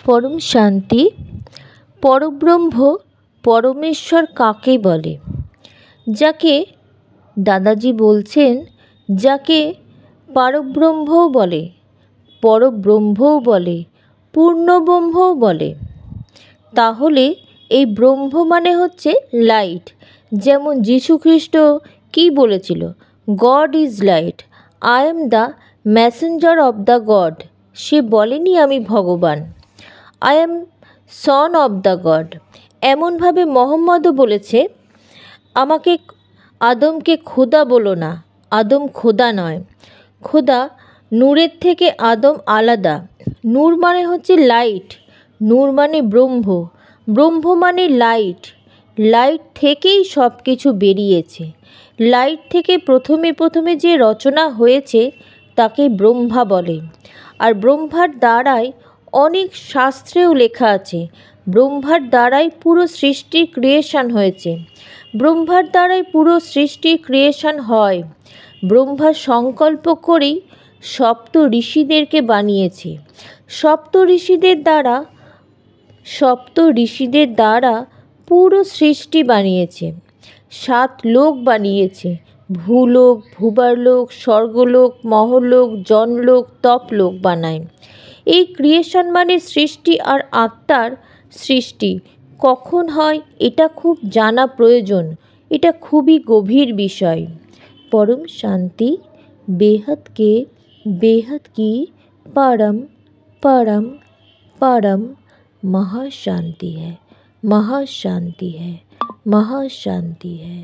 পরম শান্তি। পরব্রহ্ম পরমেশ্বর কাকে বলে? যাকে দাদাজি বলছেন, যাকে পরব্রহ্মও বলে, পরব্রহ্মও বলে, পূর্ণব্রহ্মও বলে। তাহলে এই ব্রহ্ম মানে হচ্ছে লাইট। যেমন যীশুখ্রিস্ট কি বলেছিল? God is light, I am the messenger of the God. সে বলেনি আমি ভগবান। I am son of the God. এমনভাবে মোহাম্মদও বলেছে, আমাকে আদমকে খোদা বলো না, আদম খোদা নয়। খোদা নূরের থেকে আদম আলাদা। নূর মানে হচ্ছে লাইট, নূর মানে ব্রহ্ম, ব্রহ্ম মানে লাইট। লাইট থেকেই সব কিছু বেরিয়েছে। লাইট থেকে প্রথমে যে রচনা হয়েছে তাকে ব্রহ্মা বলে। আর ব্রহ্মার দ্বারাই অনেক শাস্ত্রেও লেখা আছে, ব্রহ্মার দ্বারাই পুরো সৃষ্টির ক্রিয়েশন হয়েছে। ব্রহ্মার দ্বারাই পুরো সৃষ্টির ক্রিয়েশন হয়। ব্রহ্মা সংকল্প করেই সপ্ত ঋষিদেরকে বানিয়েছে। সপ্ত ঋষিদের দ্বারা পুরো সৃষ্টি বানিয়েছে। 7 লোক বানিয়েছে, ভূলোক, ভূবারলোক, স্বর্গলোক, মহলোক, জনলোক, তপলোক বানায়। এই ক্রিয়েশন মানে সৃষ্টি আর আত্মার সৃষ্টি কখন হয় এটা খুব জানা প্রয়োজন। এটা খুবই গভীর বিষয়। परम शांति बेहद की परम परम परम महाशांति है, महाशांति है, महाशांति है।